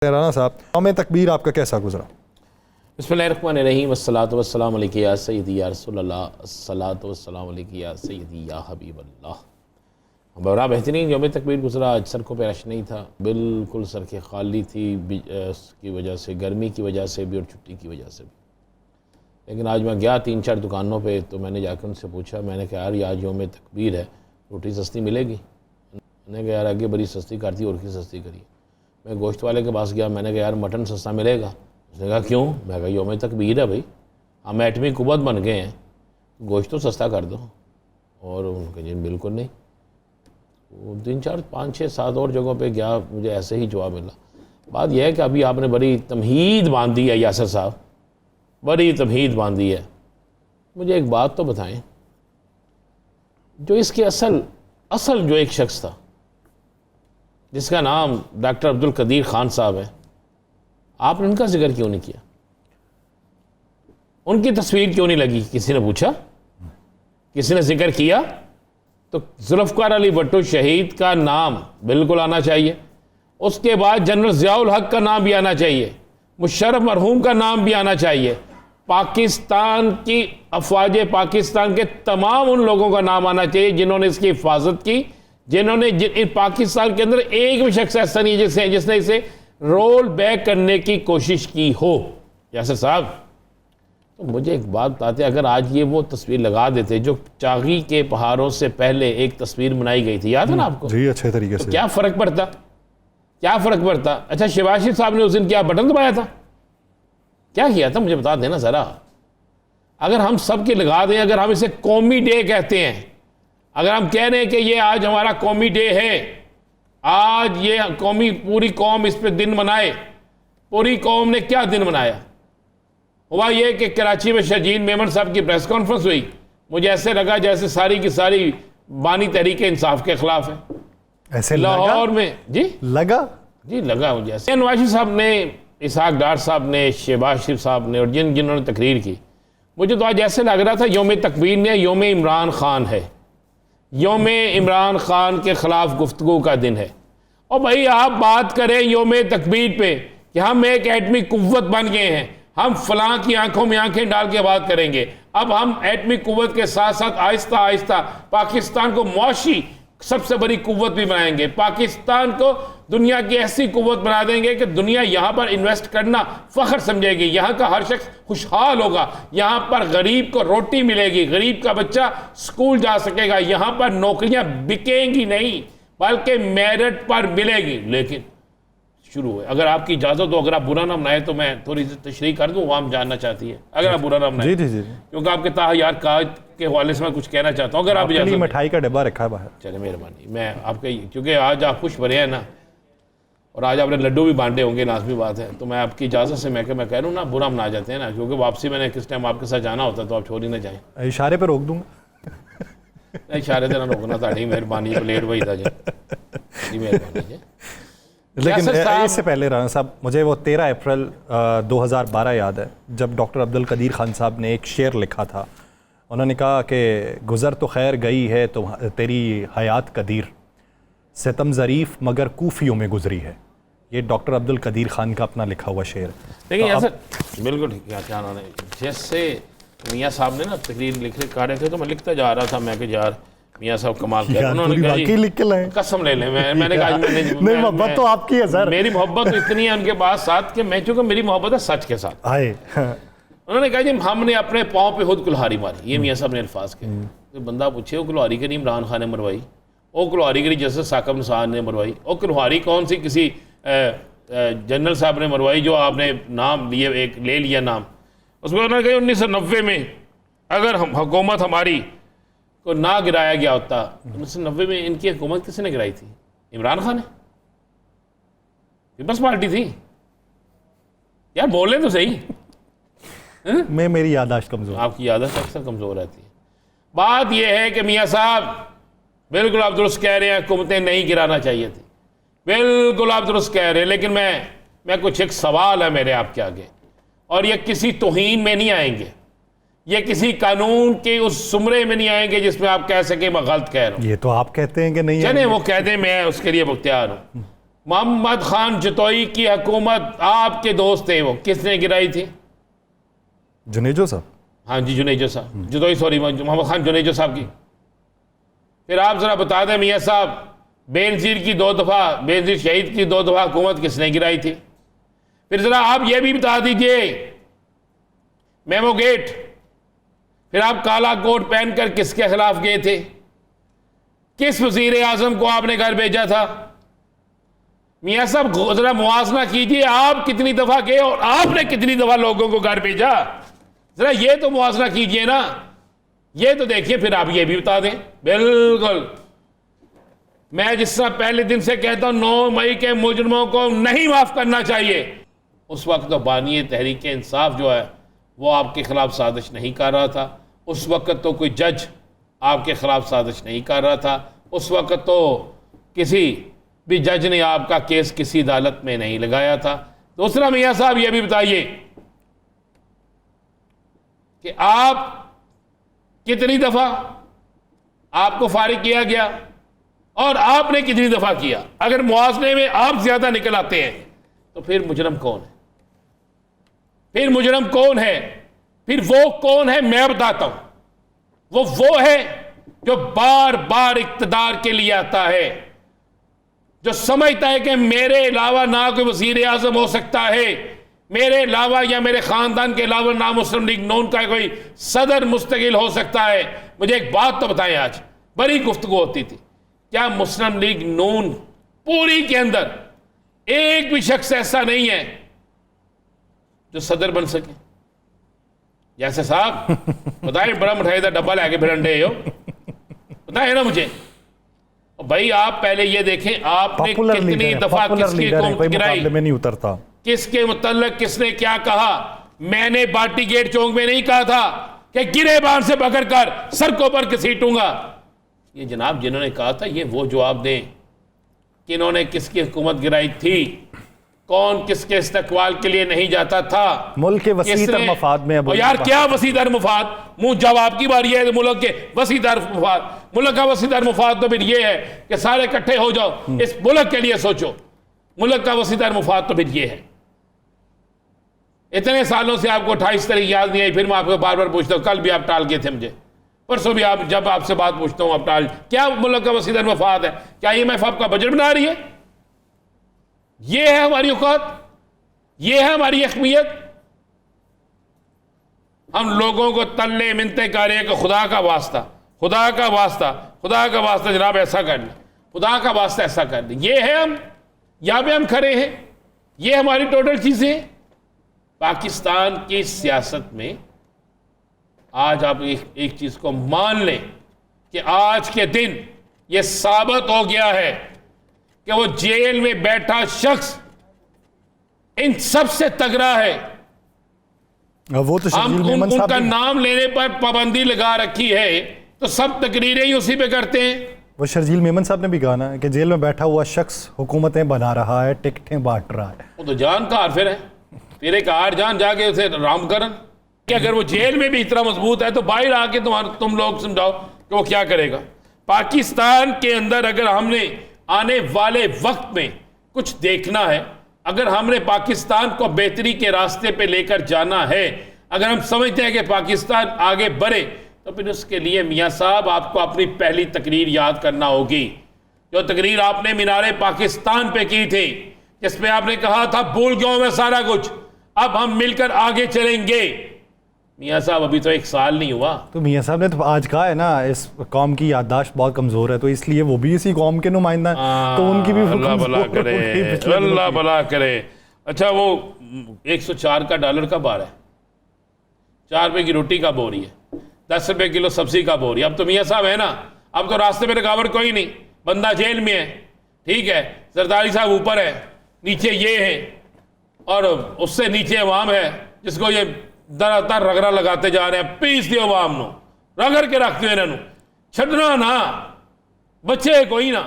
राना साहब, यौम तकबीर आपका कैसा गुजरा? बिस्मिल्लाहिर्रहमानिर्रहीम, वस्सलातु वस्सलामु अलैका या सय्यदी या रसूलल्लाह, अस्सलातु वस्सलामु अलैका या सय्यदी या हबीबल्लाह। बड़ा बेहतरीन यौम तकबीर गुजरा। आज सड़कों पर रश नहीं था, बिल्कुल सड़कें खाली थी, की वजह से, गर्मी की वजह से भी और छुट्टी की वजह से भी। लेकिन आज मैं गया 3-4 दुकानों पे, तो मैंने जाकर उनसे पूछा, मैंने कहा यार आज यौम तकबीर है, रोटी सस्ती मिलेगी? मैंने कहा यार आगे बड़ी सस्ती करती और की सस्ती करी। मैं गोश्त वाले के पास गया, मैंने कहा यार मटन सस्ता मिलेगा? उसने कहा क्यों? मैं कहा यौम तकबीर है भाई, हम एटमी कुव्वत बन गए हैं, गोश्त तो सस्ता कर दो। और उनके जी बिल्कुल नहीं। 3-4 5-6-7 और जगहों पे गया, मुझे ऐसे ही जवाब मिला। बात यह है कि अभी आपने बड़ी तमहीद बांधी है यासर साहब, बड़ी तमहीद बांधी है। मुझे एक बात तो बताएं, जो इसके असल जो एक शख्स था जिसका नाम डॉक्टर अब्दुल कदीर खान साहब है, आपने उनका जिक्र क्यों नहीं किया? उनकी तस्वीर क्यों नहीं लगी? किसी ने पूछा? किसी ने जिक्र किया? तो जुल्फ़िकार अली भुट्टो शहीद का नाम बिल्कुल आना चाहिए, उसके बाद जनरल ज़ियाउल हक का नाम भी आना चाहिए, मुशर्रफ मरहूम का नाम भी आना चाहिए, पाकिस्तान की अफवाज पाकिस्तान के तमाम उन लोगों का नाम आना चाहिए जिन्होंने इसकी हिफाजत की, जिन्होंने पाकिस्तान के अंदर एक भी शख्स ऐसा नहीं है जिसने इसे रोल बैक करने की कोशिश की हो। यासर साहब, तो मुझे एक बात बताते, अगर आज ये वो तस्वीर लगा देते जो चागी के पहाड़ों से पहले एक तस्वीर बनाई गई थी, याद है ना आपको? जी, अच्छे तरीके से। क्या फ़र्क पड़ता? क्या फ़र्क पड़ता? अच्छा, शहबाज शरीफ साहब ने उस दिन क्या बटन दबाया था? क्या किया था? मुझे बता देना ज़रा। अगर हम सब के लगा दें, अगर हम इसे कौमी डे कहते हैं, अगर हम कह रहे हैं कि ये आज हमारा कौमी डे है, आज ये कौमी, पूरी कौम इस पे दिन मनाए, पूरी कौम ने क्या दिन मनाया? हुआ ये कि कराची में शजीन मेमन साहब की प्रेस कॉन्फ्रेंस हुई, मुझे ऐसे लगा जैसे सारी की सारी बानी तहरीक इंसाफ के खिलाफ है। ऐसे लाहौर में जी लगा मुझे ऐसे। नवाजी साहब ने, इसहाक डार साहब ने, शहबाज शरीफ साहब ने और जिन्होंने तकरीर की, मुझे तो आज ऐसे लग रहा था यौम तकबीर ने यौम इमरान खान है, यौम इमरान खान के खिलाफ गुफ्तगू का दिन है। और भाई आप बात करें यौम तकबीर पे कि हम एक एटमी कुव्वत बन गए हैं, हम फलां की आंखों में आंखें डाल के बात करेंगे। अब हम एटमी कुव्वत के साथ साथ आहिस्ता आहिस्ता पाकिस्तान को मुआशी सबसे बड़ी कुव्वत भी बनाएंगे, पाकिस्तान को दुनिया की ऐसी कुव्वत बना देंगे कि दुनिया यहाँ पर इन्वेस्ट करना फख्र समझेगी, यहाँ का हर शख्स खुशहाल होगा, यहाँ पर गरीब को रोटी मिलेगी, गरीब का बच्चा स्कूल जा सकेगा, यहाँ पर नौकरियाँ बिकेंगी नहीं बल्कि मेरिट पर मिलेगी। लेकिन शुरू है, अगर आपकी इजाज़त हो, अगर आप बुरा ना मनाए तो मैं थोड़ी सी तशरीह कर दूँ, आवाम जानना चाहती है, अगर आप बुरा ना मनाए, क्योंकि आपके ताहयार काज के हवाले से मैं कुछ कहना चाहता हूँ। अगर आप मिठाई का डब्बा रखा है बाहर, चले मेहरबानी, मैं आपके, क्योंकि आज आप खुश भरे हैं ना, और आज आपने लड्डू भी बांटे होंगे, लाजमी बात है, तो मैं आपकी इजाज़त से मैं कह रहा हूँ ना, बुरा मना जाते हैं ना, क्योंकि वापसी मैंने किस टाइम आपके साथ जाना होता तो आप छोड़ ही ना जाएँ। इशारे पे रोक दूंगा। इशारे से ना रोकना, ताड़ी मेहरबानी, प्लेट वही था जी मेहरबानी जी। लेकिन इससे पहले राना साहब, मुझे वो 13 अप्रैल 2012 याद है, जब डॉक्टर अब्दुल कदीर खान साहब ने एक शेर लिखा था। उन्होंने कहा कि गुज़र तो खैर गई है तो तेरी हयात कदीर, सितम ज़रीफ़ मगर कूफियों में गुजरी है। ये डॉक्टर अब्दुल कदीर खान का अपना लिखा हुआ शेर। लेकिन तो बिल्कुल क्या उन्होंने, जैसे मियाँ साहब ने ना तकरीर लिख रहे थे तो मैं लिखता जा रहा था, मैं कि यार मियाँ साहब कमाल किया, उन्होंने कहा लिख के लाए, कसम ले लें। मैंने कहा नहीं, मोहब्बत तो आपकी है सर, मेरी मोहब्बत तो इतनी है उनके पास साथ कि मैं, चूँकि मेरी मोहब्बत है सच के साथ आए। उन्होंने कहा जी हमने अपने पाँव पे खुद कुल्हाड़ी मारी, ये मियाँ साहब ने अल्फाज के। तो बंदा पूछे वो कुल्हाड़ी करी इमरान खान ने मरवाई, वो कुल्हाड़ी करी जैसे साकब निसार ने मरवाई, वो कुल्हाड़ी कौन सी किसी जनरल साहब ने मरवाई जो आपने नाम लिए, एक ले लिया नाम, उसमें उन्होंने कहा 1990 में अगर हम हुकूमत हमारी को ना गिराया गया होता, 1990 में इनकी हुकूमत किसने गिराई थी? इमरान खान ने, पीपल्स पार्टी थी। यार बोले तो सही। मेरी याददाश्त कमजोर, आपकी याददाश्त अक्सर कमजोर रहती है। बात यह है कि मियाँ साहब बिल्कुल आप दुरुस्त कह रहे हैं, हुकूमतें नहीं गिराना चाहिए थी, बिल्कुल आप दुरुस्त कह रहे हैं, लेकिन मैं कुछ एक सवाल है मेरे आपके आगे, और ये किसी तौहीन में नहीं आएंगे, ये किसी कानून के उस जुमरे में नहीं आएंगे जिसमें आप कह सके मैं गलत कह रहा हूँ। ये तो आप कहते हैं कि नहीं, चले वो कहते हैं, मैं उसके लिए मुख्तियार हूँ। मोहम्मद खान जतोई की हुकूमत आपके दोस्त थे, वो किसने गिराई थी? जुनेजो साहब। हाँ जी, जुनेजो साहब, जतोई सॉरी, मोहम्मद खान जुनेजो साहब की। फिर आप जरा बता दें मियाँ साहब, बेनज़ीर की 2 दफ़ा, बेनज़ीर शहीद की 2 दफ़ा हुकूमत किसने गिराई थी? फिर जरा आप ये भी बता दीजिए, मेमो गेट, फिर आप काला कोट पहनकर किसके खिलाफ गए थे? किस वजीर आजम को आपने घर भेजा था? मियाँ साहब जरा मुआवजा कीजिए, आप कितनी दफा गए और आपने कितनी दफा लोगों को घर भेजा, जरा ये तो मुआवजा कीजिए ना, ये तो देखिए। फिर आप ये भी बता दें। बिल्कुल, मैं जिस तरह पहले दिन से कहता हूं 9 मई के मुजरमों को नहीं माफ करना चाहिए, उस वक्त तो बानी तहरीक इंसाफ जो है वो आपके खिलाफ साजिश नहीं कर रहा था, उस वक्त तो कोई जज आपके खिलाफ साजिश नहीं कर रहा था, उस वक्त तो किसी भी जज ने आपका केस किसी अदालत में नहीं लगाया था। दूसरा मियाँ साहब ये भी बताइए कि आप कितनी दफा आपको फारिग किया गया और आपने कितनी दफा किया? अगर मुआवजे में आप ज्यादा निकल आते हैं तो फिर मुजरम कौन है? फिर मुजरम कौन है? फिर वो कौन है? मैं बताता हूं। वो है जो बार बार इक्तदार के लिए आता है, जो समझता है कि मेरे अलावा ना कोई वजीर आजम हो सकता है, मेरे अलावा या मेरे खानदान के अलावा ना मुस्लिम लीग नून का कोई सदर मुस्तकिल हो सकता है। मुझे एक बात तो बताएं, आज बड़ी गुफ्तगू होती थी, क्या मुस्लिम लीग नून पूरी के अंदर एक भी शख्स ऐसा नहीं है जो सदर बन सके? जैसे साहब बताएं, बड़ा मिठाई का डब्बा लेके फिर अंडे हो, बताएं ना मुझे। भाई आप पहले ये देखें, आपने कितनी दफा किसकी कौम गिराई, में नहीं उतरता, किसके मुतल्लक किसने क्या कहा? मैंने बाटी गेट चौक में नहीं कहा था कि गिरेबान से पकड़कर सड़कों पर घसीटूंगा। ये जनाब जिन्होंने कहा था, ये वो जवाब दें कि इन्होंने किसकी हुकूमत गिराई थी, कौन किसके इस्तकबाल के लिए नहीं जाता था, मुल्क के वसीतर मफाद में। और यार क्या वसीतर मफाद? मुंह जब आपकी बारी है, मुल्क के वसीतर मफाद, मुल्क का वसीतर मफाद तो फिर ये है कि सारे इकट्ठे हो जाओ, इस मुल्क के लिए सोचो। मुल्क का वसीतर मफाद तो फिर ये है। इतने सालों से आपको 28 तारीख याद नहीं आई, फिर मैं आपको बार बार पूछता हूं, कल भी आप टाल गए थे मुझे, परसों भी आप, जब आपसे बात पूछता हूं आप टाल। क्या मुल्क का वसीतर मफाद है? क्या IMF आपका बजट बना रही है? ये है हमारी औकात, ये है हमारी अहमियत। हम लोगों को तल्ले मिनते कर रहे हैं कि खुदा का वास्ता, खुदा का वास्ता, खुदा का वास्ता जनाब ऐसा कर ले, खुदा का वास्ता ऐसा कर ले। ये है हम, यहां पे हम खड़े हैं, ये हमारी टोटल चीजें। पाकिस्तान की सियासत में आज आप एक चीज को मान लें कि आज के दिन यह साबित हो गया है कि वो जेल में बैठा शख्स इन सबसे तगड़ा है। वो तो हम उनका नाम लेने पर पाबंदी लगा रखी है, तो सब तकरीरें ही उसी पे करते हैं। वो शर्जील मेमन साहब ने भी कहा ना कि जेल में बैठा हुआ शख्स हुकूमतें बना रहा है, टिकटें बांट रहा है। वो तो जान का हार फिर है, फिर एक हार जान जाके उसे रामकरण कि अगर वो जेल में भी इतना मजबूत है तो बाहर आके तुम लोग समझाओ कि वो क्या करेगा। पाकिस्तान के अंदर अगर हमने आने वाले वक्त में कुछ देखना है, अगर हमने पाकिस्तान को बेहतरी के रास्ते पे लेकर जाना है, अगर हम समझते हैं कि पाकिस्तान आगे बढ़े, तो फिर उसके लिए मियाँ साहब आपको अपनी पहली तकरीर याद करना होगी, जो तकरीर आपने मीनारे पाकिस्तान पे की थी, जिसमें आपने कहा था भूल गया मैं सारा कुछ, अब हम मिलकर आगे चलेंगे। मियाँ साहब अभी तो 1 साल नहीं हुआ। तो मियाँ साहब ने तो आज कहा है ना, इस कौम की याददाश्त बहुत कमज़ोर है, तो इसलिए वो भी इसी कौम के नुमाइंदा हैं, तो उनकी भी अल्लाह भला करे, अल्लाह भला करे। अच्छा, वो 104 का डॉलर का बार है, 4 रुपए की रोटी का बोरी है, 10 रुपए किलो सब्जी का बोरी। अब तो मियाँ साहब है ना, अब तो रास्ते में रुकावट कोई नहीं, बंदा जेल में है, ठीक है, जरदारी साहब ऊपर है, नीचे ये है, और उससे नीचे अवाम है जिसको ये दर रगड़ा लगाते जा रहे हैं। पीस दियो अवाम नो, रगड़ के रख दियो इन्होंने, छड़ना ना, बच्चे कोई ना।